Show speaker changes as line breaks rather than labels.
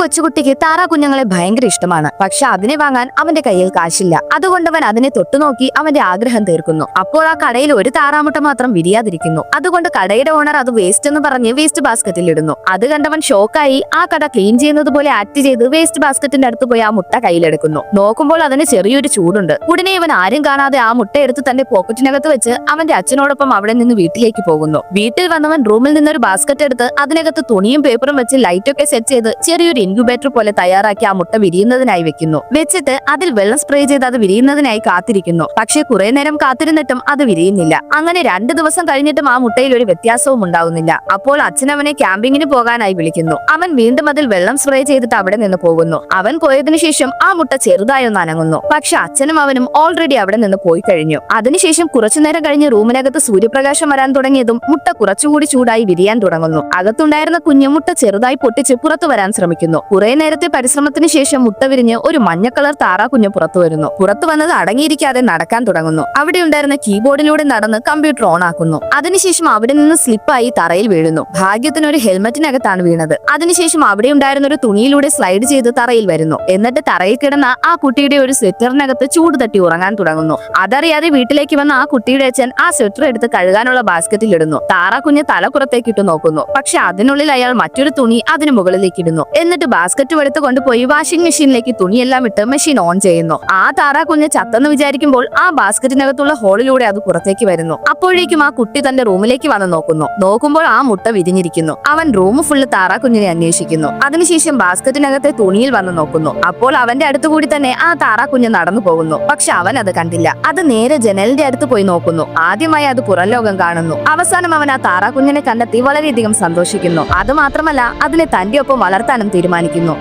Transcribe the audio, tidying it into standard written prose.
കൊച്ചുകുട്ടിക്ക് താറാ കുഞ്ഞുങ്ങളെ ഭയങ്കര ഇഷ്ടമാണ്. പക്ഷെ അതിനെ വാങ്ങാൻ അവന്റെ കയ്യിൽ കാശില്ല. അതുകൊണ്ട് അവൻ അതിനെ തൊട്ടുനോക്കി അവന്റെ ആഗ്രഹം തീർക്കുന്നു. അപ്പോൾ ആ കടയിൽ ഒരു താറാമുട്ട മാത്രം വിരിയാതിരിക്കുന്നു. അതുകൊണ്ട് കടയുടെ ഓണർ അത് വേസ്റ്റ് എന്ന് പറഞ്ഞ് വേസ്റ്റ് ബാസ്ക്കറ്റിൽ ഇടുന്നു. അത് കണ്ടവൻ ഷോക്കായി ആ കട ക്ലീൻ ചെയ്യുന്നത് പോലെ ആക്ട് ചെയ്ത് വേസ്റ്റ് ബാസ്ക്കറ്റിന്റെ അടുത്ത് പോയി ആ മുട്ട കയ്യിലെടുക്കുന്നു. നോക്കുമ്പോൾ അതിന് ചെറിയൊരു ചൂടുണ്ട്. ഉടനെ ഇവൻ ആരും കാണാതെ ആ മുട്ട എടുത്ത് തന്റെ പോക്കറ്റിനകത്ത് വെച്ച് അവന്റെ അച്ഛനോടൊപ്പം അവിടെ നിന്ന് വീട്ടിലേക്ക് പോകുന്നു. വീട്ടിൽ വന്നവൻ റൂമിൽ നിന്നൊരു ബാസ്ക്കറ്റ് എടുത്ത് അതിനകത്ത് തുണിയും പേപ്പറും വെച്ച് ലൈറ്റൊക്കെ സെറ്റ് ചെയ്ത് ചെറിയൊരു ഇൻക്യുബേറ്റർ പോലെ തയ്യാറാക്കി ആ മുട്ട വിരിയുന്നതിനായി വെക്കുന്നു. വെച്ചിട്ട് അതിൽ വെള്ളം സ്പ്രേ ചെയ്ത് അത് വിരിയുന്നതിനായി കാത്തിരിക്കുന്നു. പക്ഷെ കുറെ നേരം കാത്തിരുന്നിട്ടും അത് വിരിയുന്നില്ല. അങ്ങനെ 2 ദിവസം കഴിഞ്ഞിട്ടും ആ മുട്ടയിൽ ഒരു വ്യത്യാസവും ഉണ്ടാവുന്നില്ല. അപ്പോൾ അച്ഛൻ അവനെ ക്യാമ്പിങ്ങിന് പോകാനായി വിളിക്കുന്നു. അവൻ വീണ്ടും അതിൽ വെള്ളം സ്പ്രേ ചെയ്തിട്ട് അവിടെ നിന്ന് പോകുന്നു. അവൻ പോയതിനു ശേഷം ആ മുട്ട ചെറുതായി ഒന്ന് അനങ്ങുന്നു. പക്ഷെ അച്ഛനും അവനും ഓൾറെഡി അവിടെ നിന്ന് പോയി കഴിഞ്ഞു. അതിനുശേഷം കുറച്ചുനേരം കഴിഞ്ഞ് റൂമിനകത്ത് സൂര്യപ്രകാശം വരാൻ തുടങ്ങിയതും മുട്ട കുറച്ചുകൂടി ചൂടായി വിരിയാൻ തുടങ്ങുന്നു. അകത്തുണ്ടായിരുന്ന കുഞ്ഞു മുട്ട ചെറുതായി പൊട്ടിച്ച് പുറത്തു വരാൻ ശ്രമിക്കുന്നു. കുറെ നേരത്തെ പരിശ്രമത്തിന് ശേഷം മുട്ട വിരിഞ്ഞ് ഒരു മഞ്ഞ കളർ താറാ കുഞ്ഞ് പുറത്തു വരുന്നു. പുറത്തു വന്നത് അടങ്ങിയിരിക്കാതെ നടക്കാൻ തുടങ്ങുന്നു. അവിടെ ഉണ്ടായിരുന്ന കീബോർഡിലൂടെ നടന്ന് കമ്പ്യൂട്ടർ ഓൺ ആക്കുന്നു. അതിനുശേഷം അവിടെ നിന്ന് സ്ലിപ്പായി തറയിൽ വീഴുന്നു. ഭാഗ്യത്തിന് ഒരു ഹെൽമറ്റിനകത്താണ് വീണത്. അതിനുശേഷം അവിടെ ഉണ്ടായിരുന്ന ഒരു തുണിയിലൂടെ സ്ലൈഡ് ചെയ്ത് തറയിൽ വരുന്നു. എന്നിട്ട് തറയിൽ കിടന്ന ആ കുട്ടിയുടെ ഒരു സ്വെറ്ററിനകത്ത് ചൂട് തട്ടി ഉറങ്ങാൻ തുടങ്ങുന്നു. അതറിയാതെ വീട്ടിലേക്ക് വന്ന ആ കുട്ടിയുടെ അച്ഛൻ ആ സ്വെറ്റർ എടുത്ത് കഴുകാനുള്ള ബാസ്ക്കറ്റിൽ ഇടുന്നു. താറാ കുഞ്ഞ് തല പുറത്തേക്ക് ഇട്ട് നോക്കുന്നു. പക്ഷെ അതിനുള്ളിൽ അയാൾ മറ്റൊരു തുണി അതിന് മുകളിലേക്ക് ഇടുന്നു. എന്നിട്ട് ബാസ്ക്കറ്റ് എടുത്ത് കൊണ്ടുപോയി വാഷിംഗ് മെഷീനിലേക്ക് തുണിയെല്ലാം ഇട്ട് മെഷീൻ ഓൺ ചെയ്യുന്നു. ആ താറാ കുഞ്ഞ് ചത്തെന്ന് വിചാരിക്കുമ്പോൾ ആ ബാസ്ക്കറ്റിനകത്തുള്ള ഹോളിലൂടെ അത് പുറത്തേക്ക് വരുന്നു. അപ്പോഴേക്കും ആ കുട്ടി തന്റെ റൂമിലേക്ക് വന്ന് നോക്കുമ്പോൾ ആ മുട്ട വിരിഞ്ഞിരിക്കുന്നു. അവൻ റൂം ഫുള്ള് താറാ കുഞ്ഞിനെ അന്വേഷിക്കുന്നു. അതിനുശേഷം ബാസ്ക്കറ്റിനകത്തെ തുണിയിൽ വന്ന് നോക്കുന്നു. അപ്പോൾ അവന്റെ അടുത്തുകൂടി തന്നെ ആ താറാ കുഞ്ഞ് നടന്നു പോകുന്നു. പക്ഷെ അവൻ അത് കണ്ടില്ല. അത് നേരെ ജനലിന്റെ അടുത്ത് പോയി നോക്കുന്നു. ആദ്യമായി അത് പുറം ലോകം കാണുന്നു. അവസാനം അവൻ ആ താറാ കുഞ്ഞിനെ കണ്ടെത്തി വളരെയധികം സന്തോഷിക്കുന്നു. അത് മാത്രമല്ല അതിനെ തന്റെ ഒപ്പം വളർത്താനും തീരുമാനിക്കുന്നു.